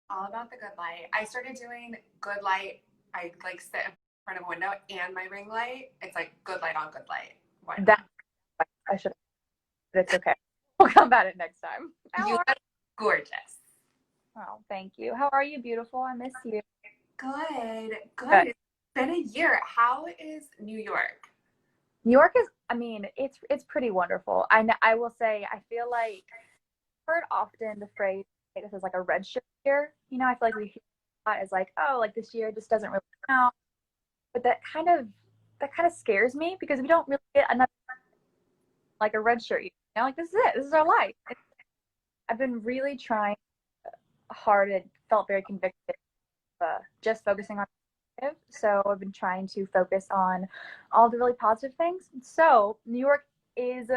All about the good light. I started doing good light. I like sit in front of a window and my ring light. It's like good light on good light. Why That not? I should, but it's okay. We'll come about it next time. You look gorgeous. Oh, thank you. How are you, beautiful? I miss you. Good, Good. good. It's been a year. How is New York? New York is, I mean, it's pretty wonderful. I will say, I feel like I've heard often the phrase, this is like a red shirt year. You know, I feel like we hear a lot as like, oh, like this year just doesn't really count. But that kind of scares me because we don't really get another like a red shirt year. You know, like this is it. This is our life. I've been really trying hard and felt very convicted just focusing on positive. So I've been trying to focus on all the really positive things. So New York is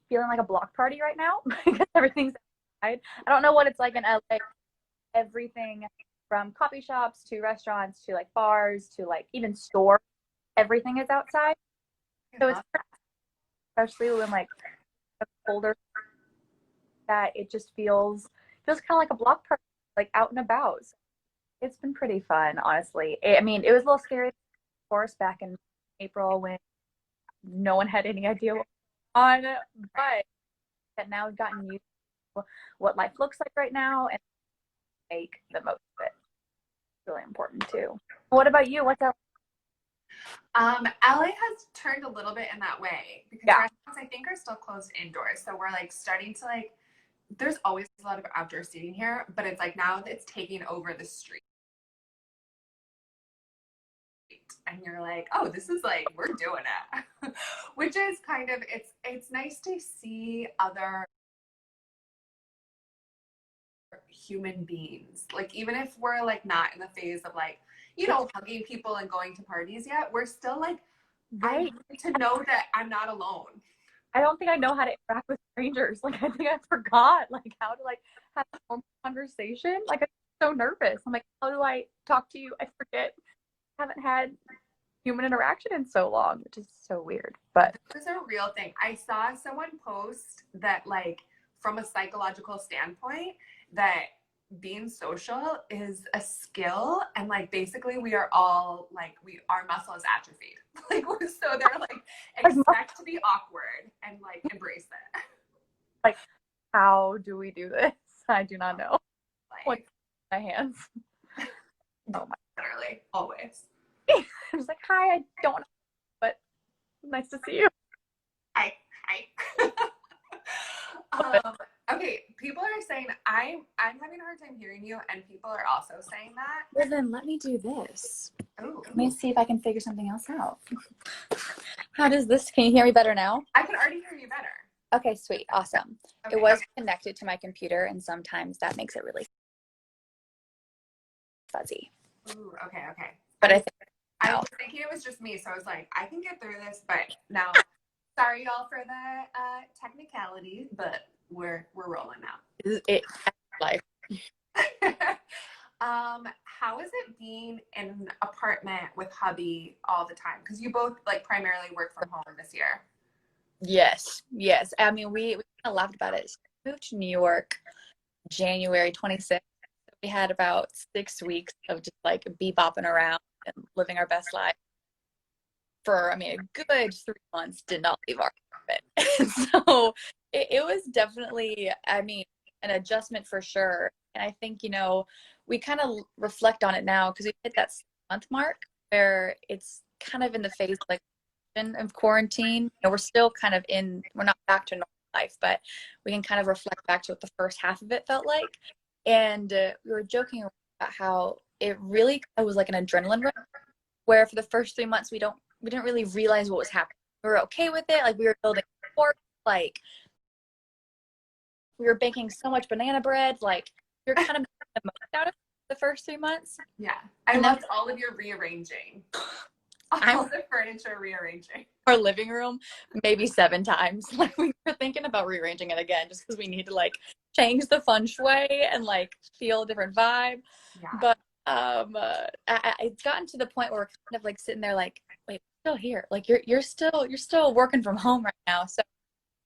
feeling like a block party right now because everything's outside. I don't know what it's like in LA. Everything from coffee shops to restaurants to like bars to like even stores, everything is outside. So it's especially when like colder that it just feels kind of like a block party, like out and about. So it's been pretty fun, honestly. I mean, it was a little scary, of course, back in April when no one had any idea what was on, but that now we've gotten used to what life looks like right now and make the most of it. It's really important too. What about you? What's up? LA has turned a little bit in that way because Yeah. restaurants I think are still closed indoors. So we're like starting to like there's always a lot of outdoor seating here, but it's like now it's taking over the street. And you're like, oh, this is like we're doing it. Which is kind of it's nice to see other human beings. Like even if we're like not in the phase of like, hugging people and going to parties yet, we're still like I Right. need to know that I'm not alone. I don't think I know how to interact with strangers. Like I think I forgot like how to like have a normal conversation. Like I'm so nervous. I'm like, how do I talk to you? I forget. I haven't had human interaction in so long, which is so weird. But This is a real thing. I saw someone post that like from a psychological standpoint that being social is a skill and like basically we are all like our muscle is atrophied. Like so they're like expect to be awkward and like embrace it. like, how do we do this? I do not know. What's Like my hands? Oh my! literally always. I was like, hi, I don't know, but nice to see you. Hi. Hi. Okay, people are saying I'm having a hard time hearing you, and people are also saying that. Well, then let me do this. Ooh. Let me see if I can figure something else out. How does this? Can you hear me better now? I can already hear you better. Okay, sweet, awesome. Okay. It was connected to my computer, and sometimes that makes it really fuzzy. Ooh, okay. But I think I was thinking it was just me, so I was like, I can get through this, but now, sorry y'all for the technicality, but we're rolling now. it life. How is it being in an apartment with hubby all the time? Because you both like primarily work from home this year. Yes. I mean, we kind of laughed about it. So we moved to New York January 26th. We had about 6 weeks of just like bebopping around and living our best life. For, I mean, a good 3 months did not leave our apartment. So it was definitely, I mean, an adjustment for sure. And I think, we kind of reflect on it now because we hit that month mark where it's kind of in the phase like of quarantine. We're still kind of we're not back to normal life, but we can kind of reflect back to what the first half of it felt like. And we were joking about how it really was like an adrenaline rush, where for the first 3 months we didn't really realize what was happening. We were okay with it, like we were building support, like we were baking so much banana bread, like we were kind of making the most out of the first 3 months. Yeah, I loved all of your rearranging. All the furniture rearranging. Our living room maybe 7 times. Like we were thinking about rearranging it again just because we need to like change the feng shui and like feel a different vibe. Yeah. But it's gotten to the point where we're kind of like sitting there like, wait, we're still here. Like you're still working from home right now. So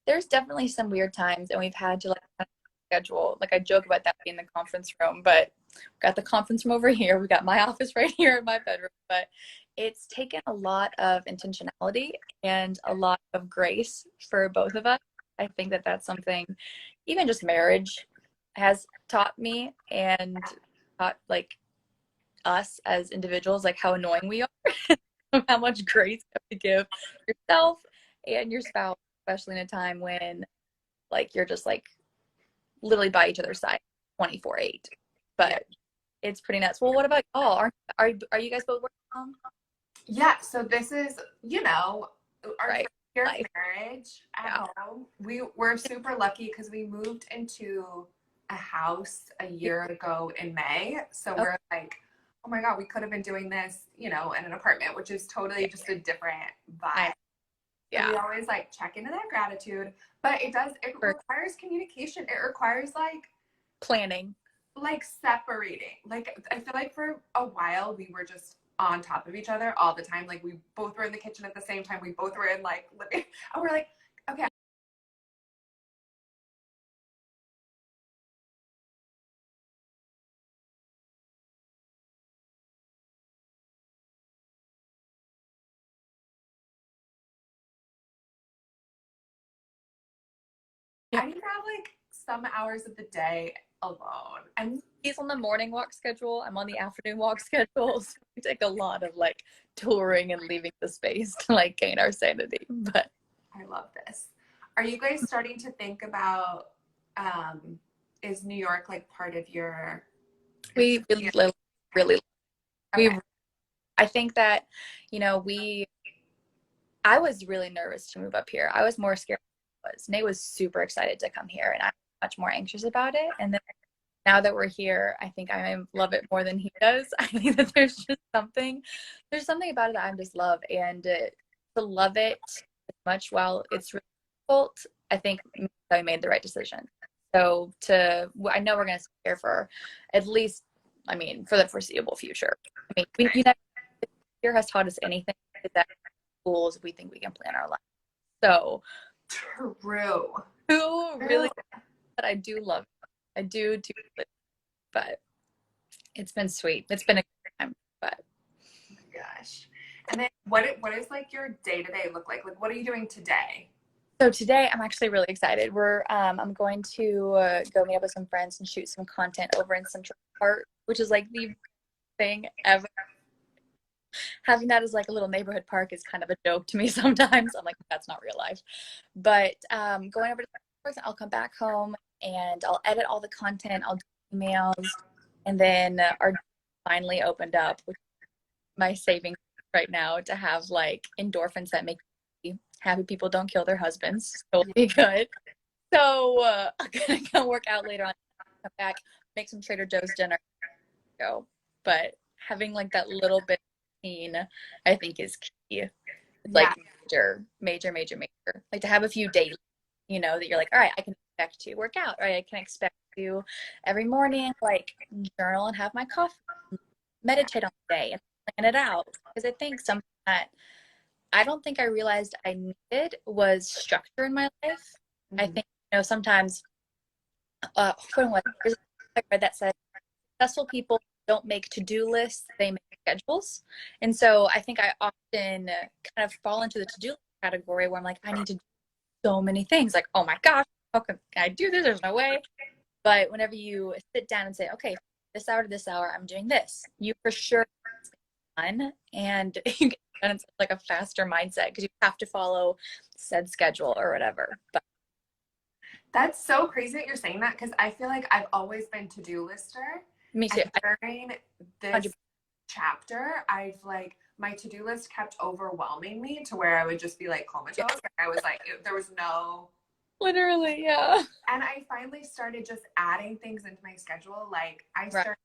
there's definitely some weird times, and we've had to like schedule. Like I joke about that being the conference room, but we got the conference room over here. We got my office right here in my bedroom. But it's taken a lot of intentionality and a lot of grace for both of us. I think that that's something even just marriage has taught me and taught like us as individuals, like how annoying we are, how much grace you have to give yourself and your spouse, especially in a time when like you're just like literally by each other's side 24/8. But it's pretty nuts. Well, what about y'all? Are you guys both working from home? Yeah, so this is, you know, our Right. first year of Life. marriage at Yeah. home. We're super lucky because we moved into a house a year ago in May. So we're like, oh my God, we could have been doing this, you know, in an apartment, which is totally just a different vibe. Yeah. So we always like check into that gratitude, but it requires communication. It requires Planning. like separating. Like I feel like for a while we were just on top of each other all the time. Like we both were in the kitchen at the same time. We both were in like living, and we're like, okay. I need to have like some hours of the day alone. And he's on the morning walk schedule. I'm on the afternoon walk schedule. So we take a lot of like touring and leaving the space to like gain our sanity. But I love this. Are you guys starting to think about is New York like part of your we really okay. I think that, you know, I was really nervous to move up here. I was more scared than I was. Nate was super excited to come here and I'm much more anxious about it. And then now that we're here, I think I love it more than he does. I think that there's something about it that I just love. And to love it as much while it's really difficult, I think I made the right decision. So I know we're going to stay here for at least, I mean, for the foreseeable future. I mean, here has taught us anything that schools we think we can plan our life. So True. really, but I do love it. I do too, but it's been sweet. It's been a good time, but oh my gosh. And then what is like your day-to-day look like? Like what are you doing today? so today I'm actually really excited. I'm going to go meet up with some friends and shoot some content over in Central Park, which is like the thing ever. Having that as like a little neighborhood park is kind of a joke to me sometimes. I'm like, that's not real life. But going over to the park, I'll come back home and I'll edit all the content. I'll do emails, and then our finally opened up, which is my saving right now to have like endorphins that make me happy. People don't kill their husbands. So it'll be good. So I'm gonna go work out later on. Come back, make some Trader Joe's dinner. Go, but having like that little bit I think is key. Like major. Like to have a few days, you know, that you're like, all right, I can expect to work out, or I can expect to every morning like journal and have my coffee, meditate on the day and plan it out. Because I think something that I don't think I realized I needed was structure in my life. I think, you know, sometimes I read that said successful people don't make to-do lists, they make schedules. And so I think I often kind of fall into the to-do category where I'm like, I need to do so many things. Like, oh my gosh, how can I do this? There's no way. But whenever you sit down and say, okay, this hour to this hour, I'm doing this, you for sure done, and you get done in like a faster mindset because you have to follow said schedule or whatever. But that's so crazy that you're saying that because I feel like I've always been to-do lister. Me too. And during this 100%. Chapter, I've like my to-do list kept overwhelming me to where I would just be like comatose. Yeah. I was like, there was no. Literally, yeah. And I finally started just adding things into my schedule. Like I started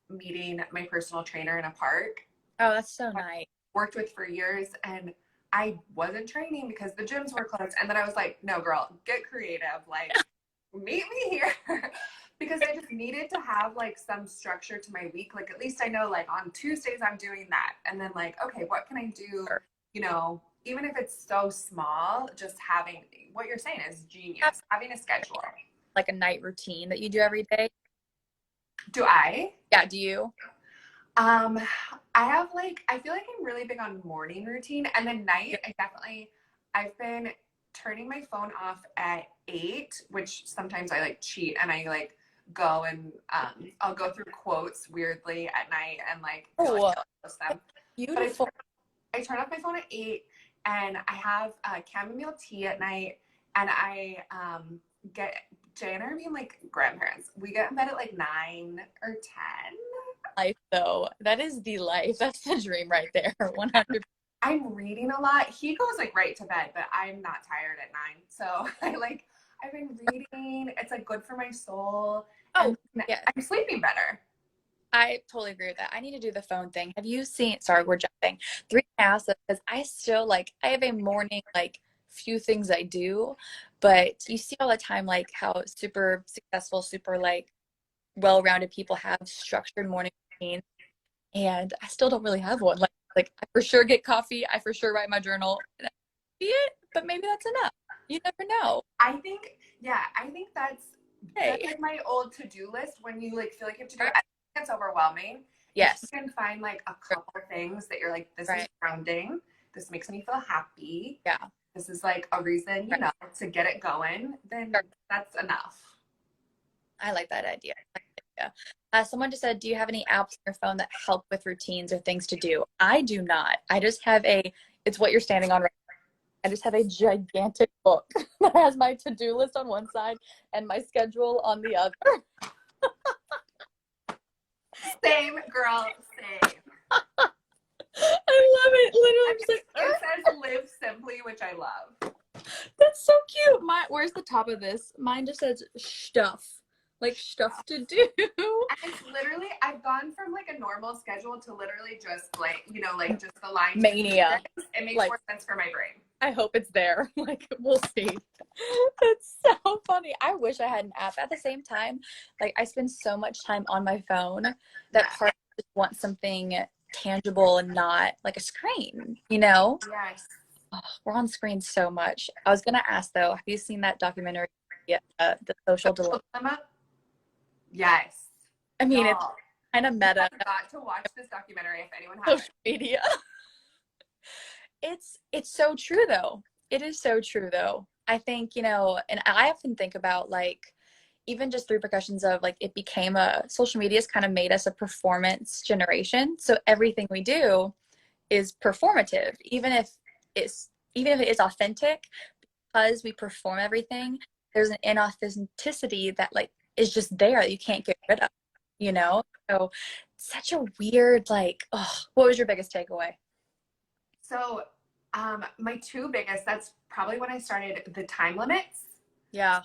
meeting my personal trainer in a park. Oh, that's so nice. Worked with for years, and I wasn't training because the gyms were closed. And then I was like, no, girl, get creative. Like, meet me here. Because I just needed to have like some structure to my week. Like at least I know like on Tuesdays I'm doing that. And then like, okay, what can I do? You know, even if it's so small, just having what you're saying is genius. Having a schedule. like a night routine that you do every day? Do I? Yeah, do you? Um, I have like, I feel like I'm really big on morning routine, and then night, I've been turning my phone off at 8, which sometimes I like cheat and I like go and I'll go through quotes weirdly at night and like feel like Oh, I'll post them. But beautiful. I turn off my phone at 8, and I have chamomile tea at night, and I get Jay and I are being like grandparents. We get in bed at like 9 or 10. Life though. That is the life. That's the dream right there. 100. I'm reading a lot. He goes like right to bed, but I'm not tired at 9. So I've been reading. It's like good for my soul. Oh, And yeah. I'm sleeping better. I totally agree with that. I need to do the phone thing. Have you seen, sorry, we're jumping 3.5, because I still like, I have a morning, like few things I do, but you see all the time, like how super successful, super like well-rounded people have structured morning routines. And I still don't really have one. Like I for sure get coffee. I for sure write my journal. And that might be it, but maybe that's enough. You never know. I think, yeah, I think that's Hey, like my old to-do list when you like feel like you have to do it. I think it's overwhelming. If yes, you can find like a couple things that you're like, this is right, grounding, this makes me feel happy, yeah, this is like a reason, you right. know, to get it going, then Sure. that's enough. I like that idea. Someone just said, "Do you have any apps on your phone that help with routines or things to do?" I do not. I just have a. It's what you're standing on right now. I just have a gigantic book that has my to-do list on one side and my schedule on the other. Same girl, same. I love it. Literally, I'm just like, It says live simply, which I love. that's so cute. Where's the top of this? Mine just says stuff, like stuff to do. And it's literally, I've gone from like a normal schedule to literally just like, you know, like just the line. Mania. It makes Like, more sense for my brain. I hope it's there. Like, we'll see. It's so funny. I wish I had an app. At the same time, like, I spend so much time on my phone that part of me just wants something tangible and not like a screen, you know? Yes. Oh, we're on screen so much. I was gonna ask though, have you seen that documentary, The Social Dilemma? Yes. I mean, it's Y'all, kind of meta. I've got to watch this documentary if anyone Social hasn't. media. It's so true though. It is so true though. I think, you know, and I often think about like even just the repercussions of like it became a social media's kind of made us a performance generation. So everything we do is performative, even if it is authentic, because we perform everything, there's an inauthenticity that like is just there that you can't get rid of, you know? So such a weird like, oh, what was your biggest takeaway? So, my two biggest, that's probably when I started the time limits. Yeah.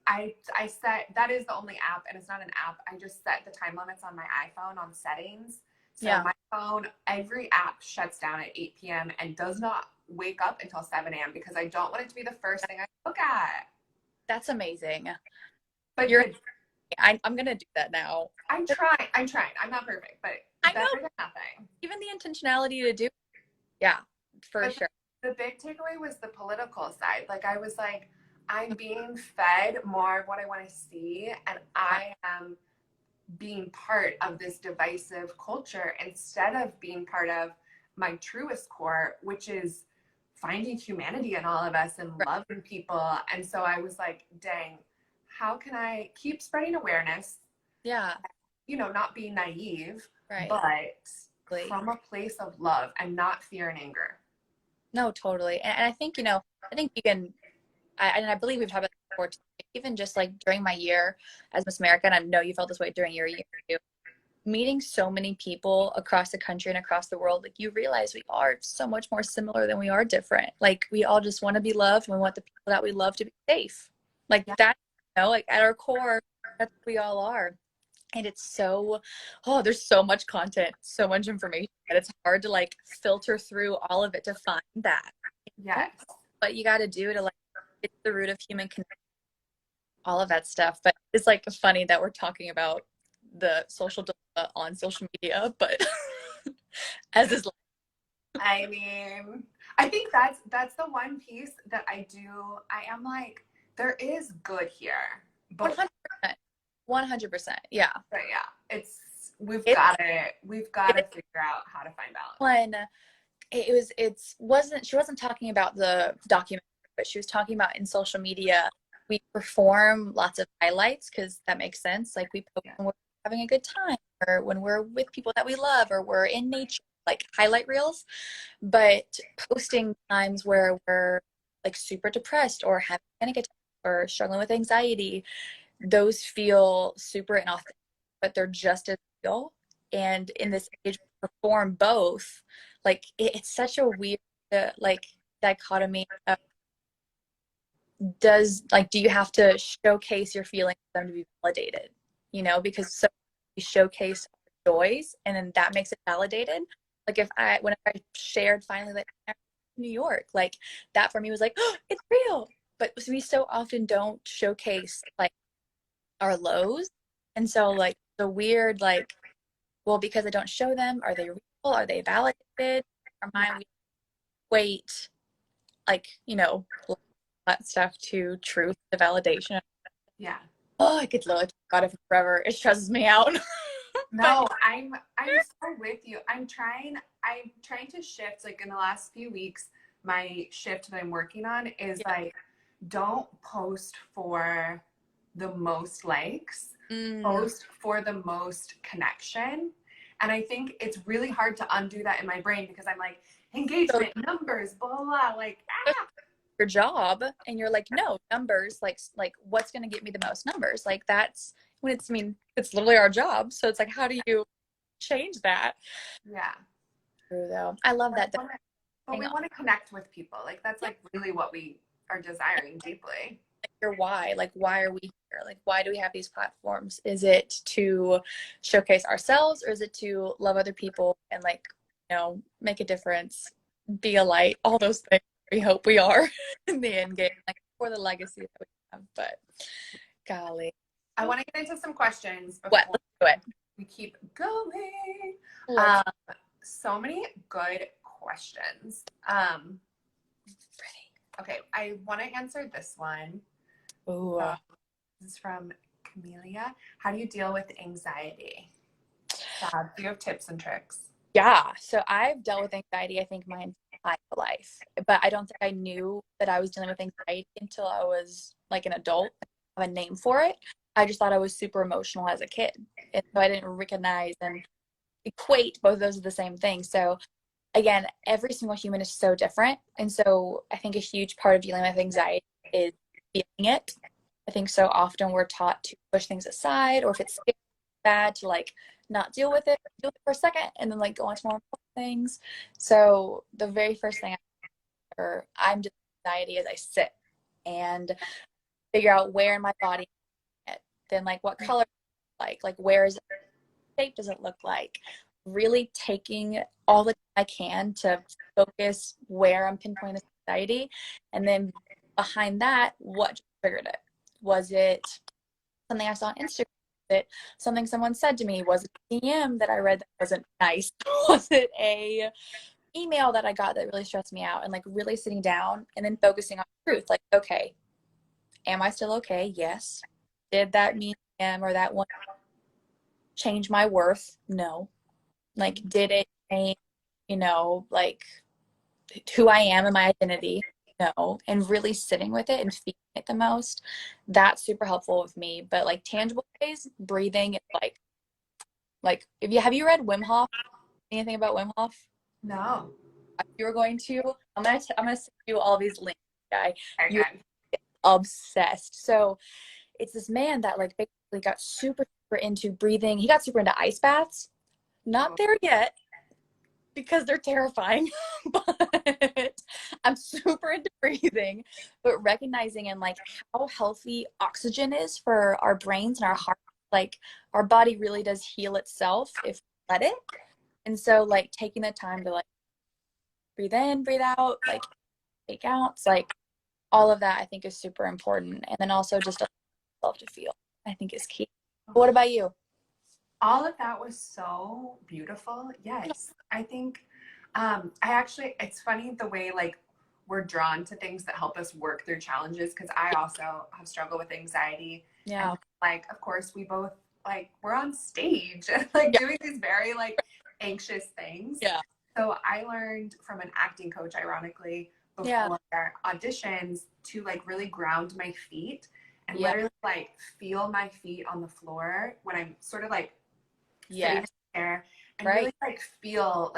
I set, that is the only app, and it's not an app. I just set the time limits on my iPhone on settings. So Yeah. my phone, every app shuts down at 8 p.m. and does not wake up until 7 a.m. because I don't want it to be the first thing I look at. That's amazing. But I'm gonna do that now. I'm trying. I'm not perfect, but I better know, than nothing. even the intentionality to do, yeah, for But sure. the big takeaway was the political side. Like I was like, I'm being fed more of what I want to see, and I am being part of this divisive culture instead of being part of my truest core, which is finding humanity in all of us and Right. loving people. And so I was like, dang, how can I keep spreading awareness? Yeah, You know, not being naive, right. but from a place of love and not fear and anger. No, totally. And I think, you know, I think you can, I believe we've talked about this before, even just like during my year as Miss America, and I know you felt this way during your year too, meeting so many people across the country and across the world, like you realize we are so much more similar than we are different. Like we all just want to be loved, and we want the people that we love to be safe. Like that, you know, like at our core, that's what we all are. And it's so, oh, there's so much content, so much information that it's hard to like filter through all of it to find that. Yes. What you got to do to like, it's the root of human connection, all of that stuff. But it's like funny that we're talking about the social dilemma on social media, but as is life. I mean, I think that's the one piece that I do. I am like, there is good here, But 100%. 100%. Yeah. yeah, we've It's got to figure out how to find balance. one. She wasn't talking about the documentary, but she was talking about in social media, we perform lots of highlights because that makes sense. Like we post when we're having a good time or when we're with people that we love or we're in nature, like highlight reels. But posting times where we're like super depressed or having panic attacks or struggling with anxiety, those feel super inauthentic, but they're just as real. And in this age, we perform both. Like it's such a weird like dichotomy of do you have to showcase your feelings for them to be validated? You know, because so we showcase our joys and then that makes it validated. Like whenever I shared finally like New York, like that for me was like, oh, it's real. But we so often don't showcase like our lows. And so like the weird like, well, because I don't show them, are they real? Are they validated? Our mind we wait like, you know, that stuff to truth, the validation. Yeah. Oh, I could literally talk about it forever. It stresses me out. No, I'm so with you. I'm trying to shift, like in the last few weeks, my shift that I'm working on is like, don't post for the most likes, post for the most connection. And I think it's really hard to undo that in my brain because I'm like, engagement, numbers, blah, blah, blah, like, your job and you're like, no, numbers, like what's going to get me the most numbers? Like that's when it's, I mean, it's literally our job. So it's like, how do you change that? Yeah. True though. I love that. But we want to connect with people. Like that's like really what we are desiring deeply. Your why, like why are we here? Like why do we have these platforms? Is it to showcase ourselves or is it to love other people and like, you know, make a difference, be a light, all those things we hope we are in the end game, like for the legacy that we have. But golly, I want to get into some questions before let's do it. we keep going. So many good questions. Okay, I want to answer this one. Ooh. This is from Camelia. How do you deal with anxiety? Do you have tips and tricks? Yeah, so I've dealt with anxiety, I think, my entire life, but I don't think I knew that I was dealing with anxiety until I was like an adult. I have a name for it. I just thought I was super emotional as a kid, and so I didn't recognize and equate both of those are the same thing. So again, every single human is so different, and so I think a huge part of dealing with anxiety is feeling it. I think so often we're taught to push things aside, or if it's bad, to like not deal with it for a second and then like go on to more important things. So the very first thing I'm just anxiety is I sit and figure out where in my body it. Then like what color like where is it, shape does it look like, really taking all the time I can to focus where I'm pinpointing this anxiety, and then behind that, what triggered it? Was it something I saw on Instagram? Was it something someone said to me? Was it a DM that I read that wasn't nice? Was it a email that I got that really stressed me out? And like really sitting down and then focusing on truth. Like, okay, am I still okay? Yes. Did that medium or that one change my worth? No. Like, did it change, you know, like who I am and my identity? No. And really sitting with it and feeling it the most. That's super helpful with me. But like tangible ways, breathing is like if you have you read Wim Hof? Anything about Wim Hof? No. If you're going to, I'm gonna send you all these links, guy. Okay. You're obsessed. So it's this man that like basically got super into breathing. He got super into ice baths. Not there yet because they're terrifying, but I'm super into breathing, but recognizing and like how healthy oxygen is for our brains and our heart. Like our body really does heal itself if we let it. And so like taking the time to like breathe in, breathe out, like take counts, like all of that I think is super important. And then also just love to feel, I think is key. What about you? All of that was so beautiful. Yes. I think it's funny the way like we're drawn to things that help us work through challenges because I also have struggled with anxiety Yeah. And like, of course, we both like we're on stage and like Yeah. doing these very like anxious things. Yeah. So I learned from an acting coach, ironically, Yeah. before auditions to like really ground my feet and Yeah. literally like feel my feet on the floor when I'm sort of like sitting in Yes. the chair and Right. really like feel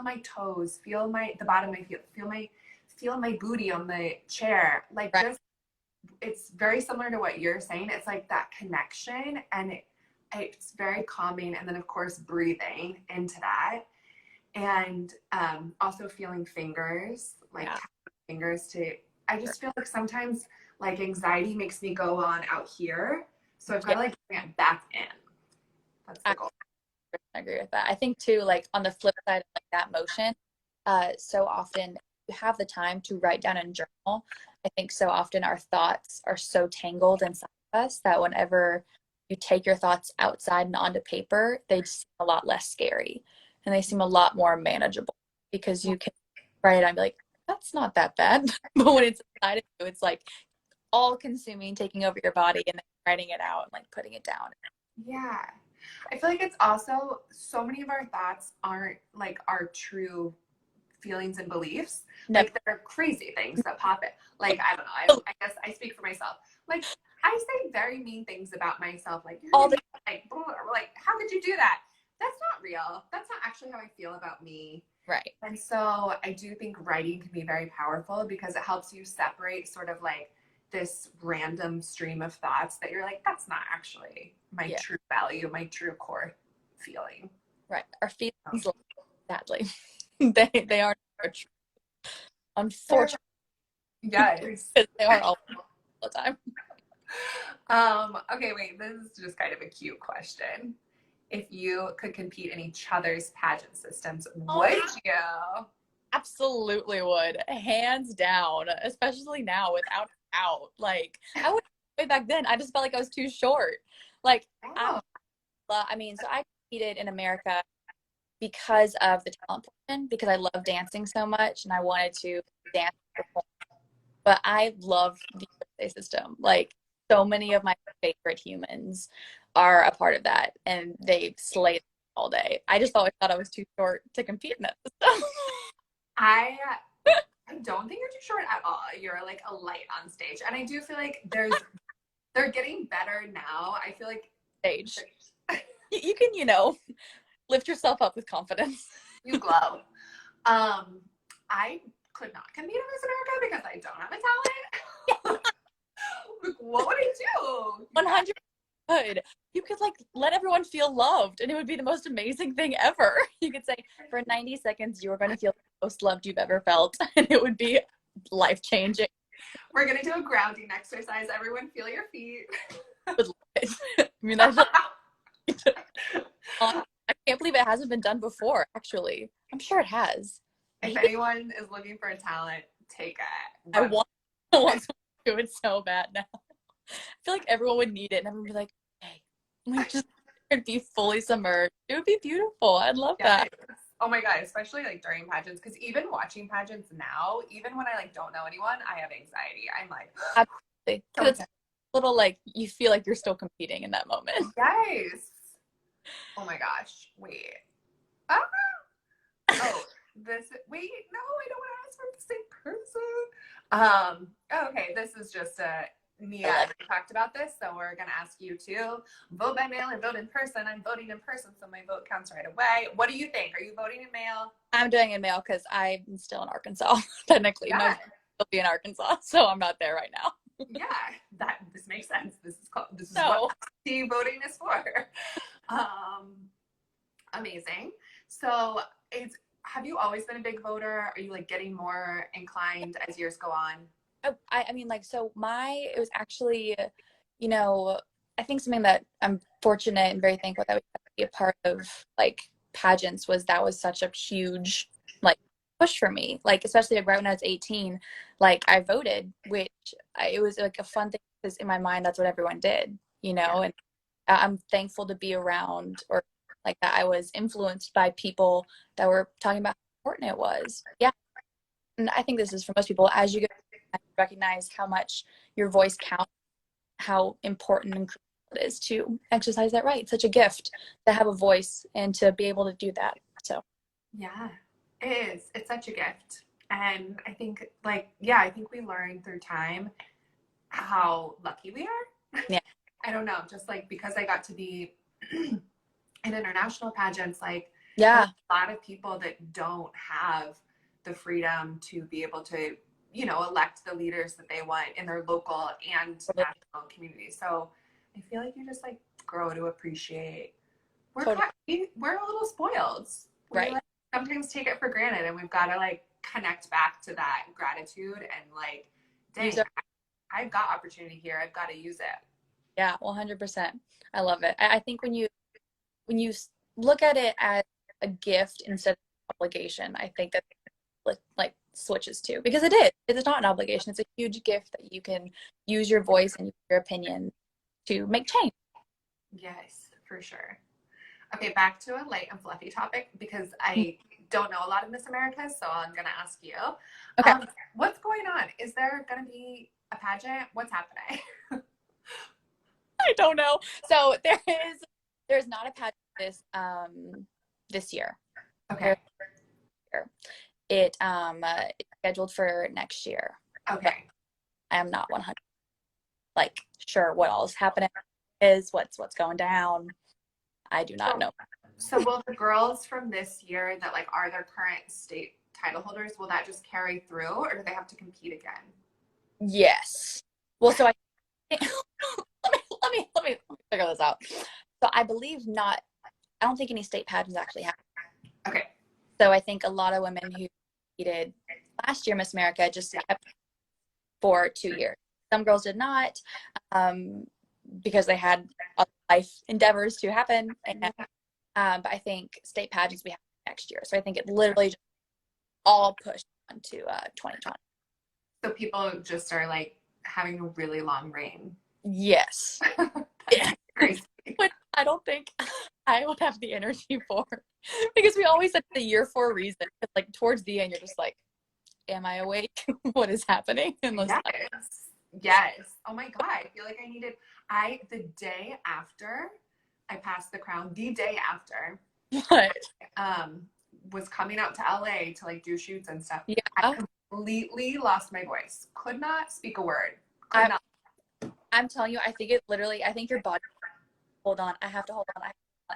my toes, feel the bottom of my feet, feel my booty on the chair. Like Right. just it's very similar to what you're saying. It's like that connection and it's very calming. And then of course breathing into that. And also feeling fingers, like Yeah. fingers I just feel like sometimes like anxiety makes me go on out here. So I've got to like bring it back in. That's the goal. I agree with that. I think too, like on the flip side of like that motion, so often you have the time to write down and journal. I think so often our thoughts are so tangled inside of us that whenever you take your thoughts outside and onto paper, they just seem a lot less scary and they seem a lot more manageable because you can write it and be like, that's not that bad. But when it's inside of you, it's like all consuming, taking over your body and then writing it out and like putting it down. Yeah. I feel like it's also so many of our thoughts aren't like our true feelings and beliefs. No. Like they're crazy things that pop in. Like, I don't know. I guess I speak for myself. Like I say very mean things about myself. Like, you're All the like, blah, blah, blah. Like, how could you do that? That's not real. That's not actually how I feel about me. right. And so I do think writing can be very powerful because it helps you separate sort of like this random stream of thoughts that you're like, that's not actually my true value, my true core feeling. Right. Our feelings, sadly, they aren't our true. Unfortunately, Yes. because they are all the time. Okay, wait, this is just kind of a cute question. If you could compete in each other's pageant systems, would you? Absolutely would. Hands down. Especially now without a doubt. Like I would way back then. I just felt like I was too short. Like Oh. I mean, so I competed in America because of the talent portion, because I love dancing so much and I wanted to dance. But I love the USA system. Like so many of my favorite humans are a part of that and they slayed all day. I just always thought I was too short to compete in that system. I don't think you're too short at all. You're like a light on stage. And I do feel like they're getting better now. I feel like Stage. You can, lift yourself up with confidence. You glow. I could not compete in Miss America because I don't have a talent. Like, what would I do? 100 could. You could like let everyone feel loved and it would be the most amazing thing ever. You could say for 90 seconds you are going to feel the most loved you've ever felt and it would be life changing. We're gonna do a grounding exercise. Everyone feel your feet. I mean that's I can't believe it hasn't been done before, actually. I'm sure it has. If anyone is looking for a talent, take it. I want to do it so bad now. I feel like everyone would need it and everyone would be like, hey, like just be fully submerged. It would be beautiful. I'd love that. Oh my God, especially like during pageants, because even watching pageants now, even when I like don't know anyone, I have anxiety. I'm like, absolutely. Because it's a little like you feel like you're still competing in that moment. Yes. Oh my gosh. Wait. Oh, wait, no, I don't want to ask for the same person. Okay, this is just Nia talked about this, so we're gonna ask you to vote by mail or vote in person. I'm voting in person, so my vote counts right away. What do you think? Are you voting in mail? I'm doing in mail because I'm still in Arkansas. Technically, my vote will be in Arkansas, so I'm not there right now. Yeah, this makes sense. This is what voting is for. Amazing. So have you always been a big voter? Are you like getting more inclined as years go on? I mean, like, so it was actually, I think something that I'm fortunate and very thankful that we got to be a part of, like, pageants that was such a huge, like, push for me. Like, especially right when I was 18, like, I voted, which it was, like, a fun thing because in my mind, that's what everyone did, and I'm thankful to be around or like that I was influenced by people that were talking about how important it was. Yeah. And I think this is for most people, as you recognize how much your voice counts how important and crucial it is to exercise that right. It's such a gift to have a voice and to be able to do that. So Yeah, it is. It's such a gift. And I think like, yeah, I think we learn through time how lucky we are. yeah, I don't know, just like because I got to be in international pageants, like yeah, there's a lot of people that don't have the freedom to be able to, you know, elect the leaders that they want in their local and national community. So I feel like you just like grow to appreciate. totally We're a little spoiled. We right. like sometimes take it for granted, and we've got to like connect back to that gratitude and like, dang, I've got opportunity here. I've got to use it. Yeah, 100%. I love it. I think when you look at it as a gift instead of an obligation, I think that like switches to, because it's not an obligation. It's a huge gift that you can use your voice and your opinion to make change. Yes, for sure. Okay, back to a light and fluffy topic because I don't know a lot of Miss America, so I'm gonna ask you. Okay. What's going on? Is there gonna be a pageant? What's happening? I don't know. So there's not a pageant this year. Okay. It's scheduled for next year. Okay. I am not 100 like sure what all is happening, is what's going down. I do not know. So will the girls from this year that like are their current state title holders, will that just carry through, or do they have to compete again? Yes. Well, so let me figure this out. So I believe not. I don't think any state pageants actually happen. Okay. So I think a lot of women who competed last year Miss America just kept for 2 years. Some girls did not, because they had other life endeavors to happen. And, but I think state pageants we have next year. So I think it literally just all pushed on to 2020. So people just are like having a really long reign. Yes. Yeah. Crazy. But I don't think I would have the energy for, because we always said the year for a reason. Like towards the end, you're just like, am I awake? What is happening? And Yes. Oh my God. I feel like the day after I passed the crown, the day after, what? was coming out to LA to like do shoots and stuff. Yeah. I completely lost my voice. Could not speak a word. I'm telling you, I think your body, hold on, I have to hold on.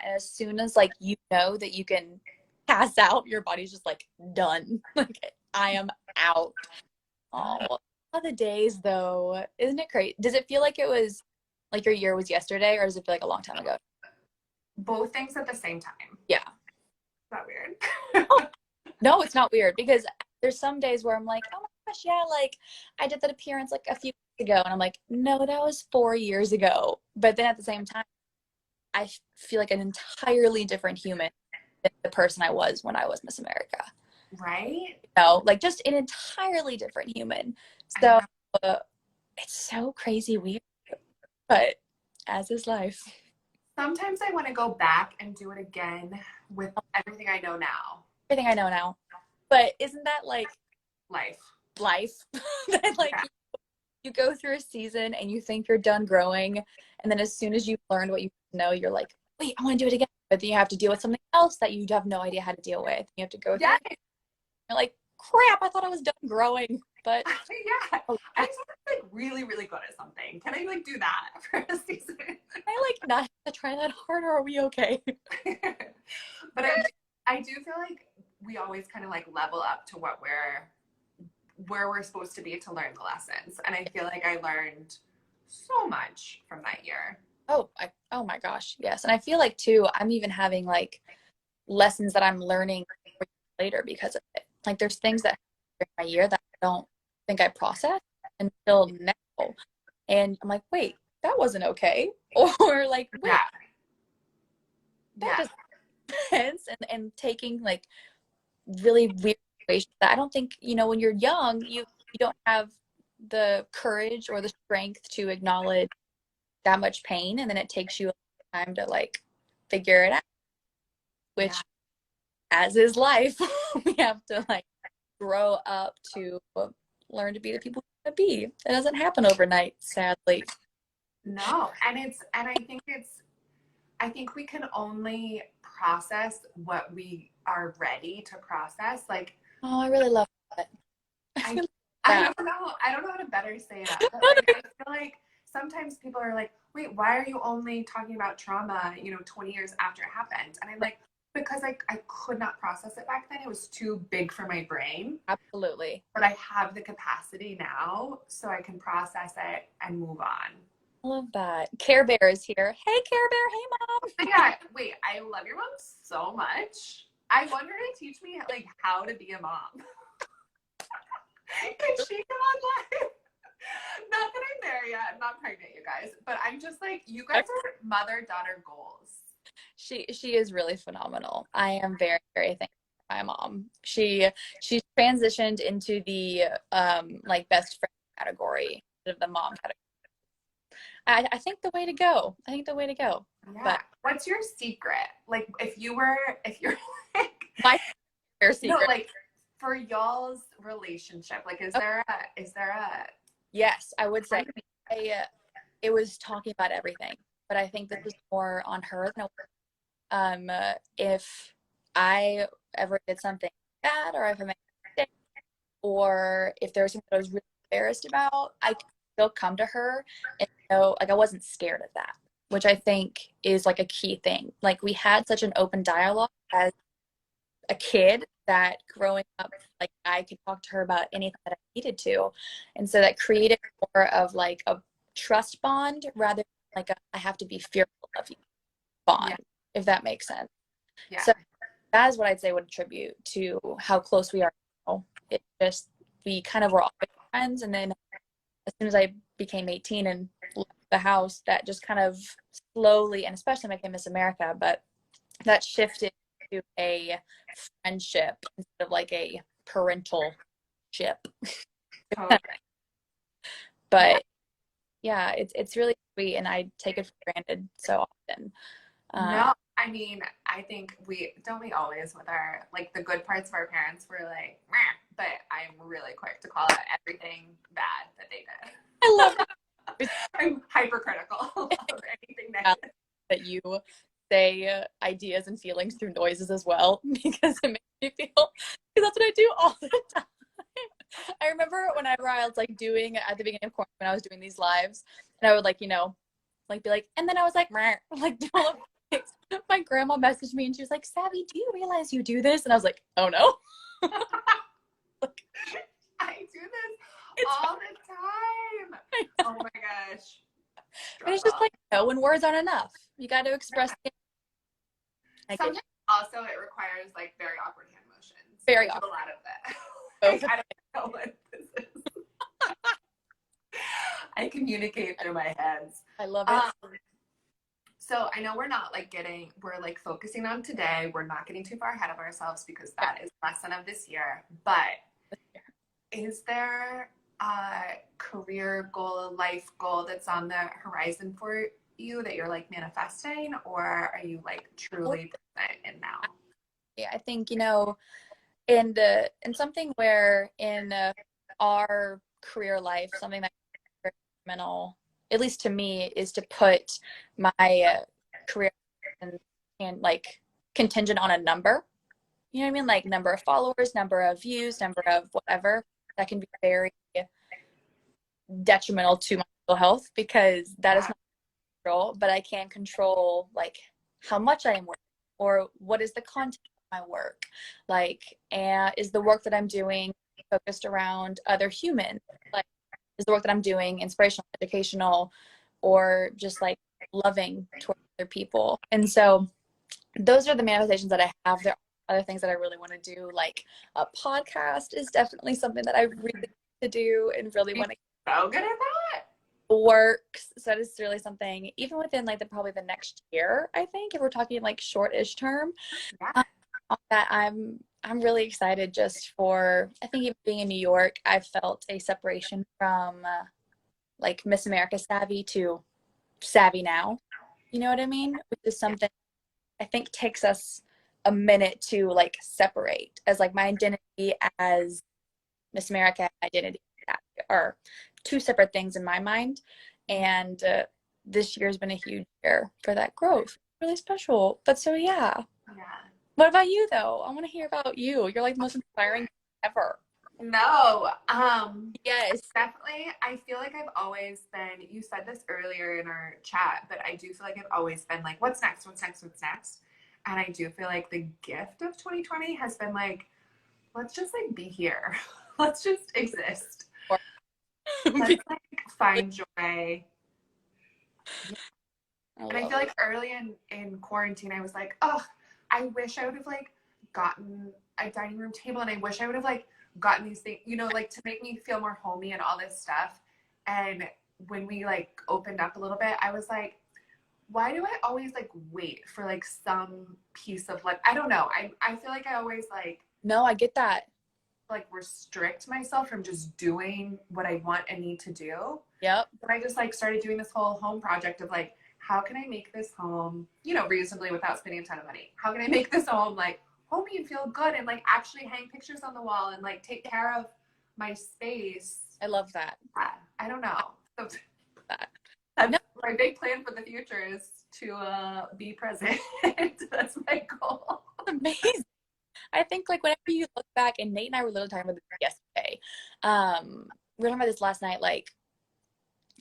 And as soon as like, you know that you can pass out, your body's just like done. Like I am out. Oh, all the days though. Isn't it crazy? Does it feel like it was like your year was yesterday, or does it feel like a long time ago? Both things at the same time. Yeah. Is that weird? No, it's not weird, because there's some days where I'm like, oh my gosh, yeah, like I did that appearance like a few weeks ago. And I'm like, no, that was 4 years ago. But then at the same time, I feel like an entirely different human than the person I was when I was Miss America. Right? Like just an entirely different human. So it's so crazy weird, but as is life. Sometimes I want to go back and do it again with everything I know now. Everything I know now. But isn't that like life? That like you go through a season and you think you're done growing, and then as soon as you've learned what you know, you're like, wait, I want to do it again. But then you have to deal with something else that you have no idea how to deal with. You have to go through it. You're like, crap, I thought I was done growing. But yeah, I just like really, really good at something. Can I like do that for a season? I like not have to try that hard, or are we okay? But I do feel like we always kind of like level up to where we're supposed to be to learn the lessons. And I feel like I learned so much from that year. Oh my gosh, yes. And I feel like too, I'm even having like lessons that I'm learning later because of it. Like there's things that happen during my year that I don't think I processed until now. And I'm like, wait, that wasn't okay. Or like, wait, that doesn't make sense. And taking like really weird situations that I don't think, when you're young, you don't have the courage or the strength to acknowledge that much pain, and then it takes you time to like figure it out, which as is life, we have to like grow up to learn to be the people we want to be. It doesn't happen overnight, sadly. No, and I think we can only process what we are ready to process. Like, Oh, I really love that. I that. I don't know how to better say that, but like I feel like sometimes people are like, wait, why are you only talking about trauma, 20 years after it happened? And I'm like, because I could not process it back then. It was too big for my brain. Absolutely. But I have the capacity now so I can process it and move on. I love that. Care Bear is here. Hey, Care Bear. Hey, Mom. Yeah, wait, I love your mom so much. I want her to teach me like how to be a mom. Can she come on live? Not that I'm there yet. I'm not pregnant, you guys. But I'm just like, you guys are mother-daughter goals. She is really phenomenal. I am very, very thankful for my mom. She's transitioned into the like best friend category of the mom category. I think the way to go. I think the way to go. Yeah. But what's your secret? Like if you're like my secret. No, like for y'all's relationship, like is there a Yes, I would say it was talking about everything, but I think this is more on her than if I ever did something bad or if I made a mistake or if there was something I was really embarrassed about, I could still come to her and know like I wasn't scared of that, which I think is like a key thing. Like we had such an open dialogue as a kid that growing up, like I could talk to her about anything that I needed to. And so that created more of like a trust bond rather than like I have to be fearful of you bond, if that makes sense. Yeah. So that is what I'd say would attribute to how close we are now. It just, we kind of were always friends. And then as soon as I became 18 and left the house, that just kind of slowly, and especially when I came Miss America, but that shifted to a friendship instead of like a parental ship. Totally. But yeah, it's really sweet and I take it for granted so often. No, I mean, I think we always with our like the good parts of our parents were like, meh, but I'm really quick to call out everything bad that they did. I love that. I'm hypercritical of anything negative. That you say ideas and feelings through noises as well because it makes me feel, because that's what I do all the time. I remember whenever I was like doing at the beginning of quarantine when I was doing these lives and I would like, like be like, and then I was like, meh, like do all of things. My grandma messaged me and she was like, Savvy, do you realize you do this? And I was like, oh no. I do this all the time. Oh my gosh. But it's just like, when words aren't enough, you got to express it. Sometimes also it requires like very awkward hand motions. Very awkward. awkward. A lot of that. Both I don't know what this is. I communicate through my hands. I love it. So I know we're like focusing on today. We're not getting too far ahead of ourselves because that is the lesson of this year. But is there a career goal, a life goal that's on the horizon for you that you're like manifesting, or are you like truly present in now? Yeah, I think, in something where in our career life, something that's very fundamental, at least to me, is to put my career and like contingent on a number. You know what I mean? Like number of followers, number of views, number of whatever. That can be very detrimental to my mental health because that is not control, but I can control like how much I am working or what is the content of my work. Like, and is the work that I'm doing focused around other humans? Like, is the work that I'm doing inspirational, educational, or just like loving towards other people? And so those are the manifestations that I have. There are other things that I really want to do. Like a podcast is definitely something that I really want to do and really want to. So good at that. Works. So that is really something, even within like probably the next year, I think, if we're talking like short-ish term, that I'm really excited just for, I think even being in New York, I've felt a separation from like Miss America Savvy to Savvy now. You know what I mean? Which is something I think takes us a minute to like separate as like my identity as Miss America identity are two separate things in my mind. And this year's been a huge year for that growth. Really special. But so yeah. Yeah. What about you though? I want to hear about you. You're like the most inspiring ever. No, Yes. definitely. I feel like I've always been, you said this earlier in our chat, but I do feel like I've always been like, what's next? What's next? What's next? And I do feel like the gift of 2020 has been like, let's just like be here. Let's just exist. Let's like find joy. And I feel like early in quarantine, I was like, oh, I wish I would have like gotten a dining room table, and I wish I would have like gotten these things, you know, like to make me feel more homey and all this stuff. And when we like opened up a little bit, I was like, why do I always like wait for like some piece of like, I don't know. I feel like I always No, I get that. like restrict myself from just doing what I want and need to do. Yep. But I just like started doing this whole home project of like, how can I make this home, you know, reasonably without spending a ton of money? How can I make this home like homey and feel good and like actually hang pictures on the wall and like take care of my space? I love that. I don't know. So That. that's my big plan for the future is to be present. That's my goal. Amazing. I think like whenever you look back, and Nate and I were literally talking about this yesterday. We were talking about this last night. Like,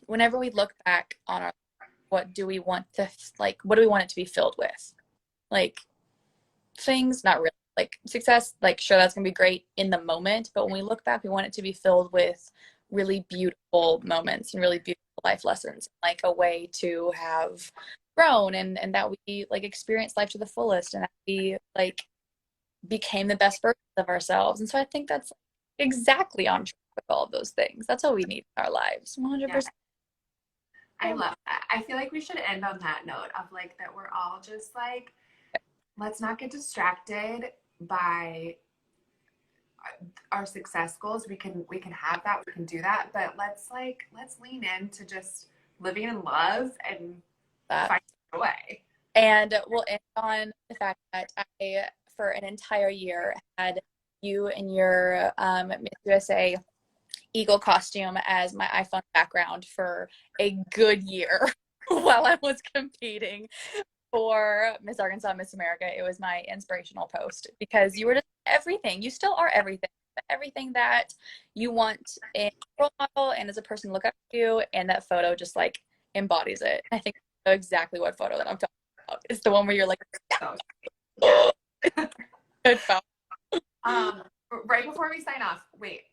whenever we look back on our, what do we want to like? What do we want it to be filled with? Like, things, not really. Like success, like sure that's gonna be great in the moment, but when we look back, we want it to be filled with really beautiful moments and really beautiful life lessons, like a way to have grown and that we like experience life to the fullest and that we like became the best versions of ourselves. And so I think that's exactly on track with all of those things. That's all we need in our lives. 100%. I love that. I feel like we should end on that note of like that we're all just like, let's not get distracted by our success goals. We can have that, we can do that, but let's lean into just living in love and find joy. And we'll end on the fact that I, for an entire year, had you in your Miss USA Eagle costume as my iPhone background for a good year while I was competing for Miss Arkansas, Miss America. It was my inspirational post because you were just everything. You still are everything. Everything that you want in a role model and as a person to look up to you, and that photo just like embodies it. I think I know exactly what photo that I'm talking about. It's the one where you're like, good photo. Right before we sign off, wait,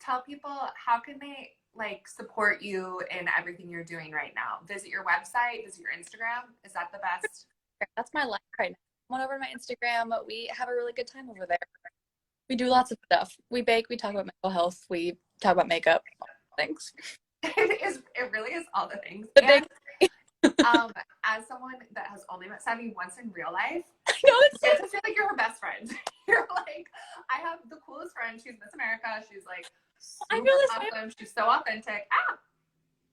tell people how can they like support you in everything you're doing right now. Visit your website, visit your Instagram. Is that the best? That's my life right now. Come on over to my Instagram. We have a really good time over there. We do lots of stuff. We bake, we talk about mental health, we talk about makeup, things. It really is all the things. As someone that has only met Savvy once in real life, I know it's you get to feel like you're her best friend. You're like, I have the coolest friend. She's Miss America. She's like super awesome. She's so authentic.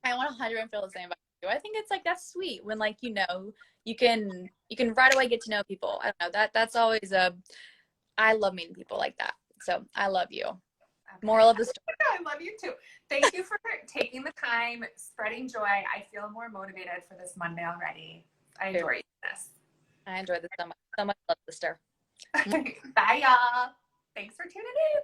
I 100% feel the same about you. I think it's like that's sweet when like you know you can right away get to know people. I don't know, that's always I love meeting people like that. So I love you. Okay. Moral of the story. I love you too. Thank you for taking the time, spreading joy. I feel more motivated for this Monday already. I enjoy this. I enjoyed this so much. So much love, sister. Bye, y'all. Thanks for tuning in.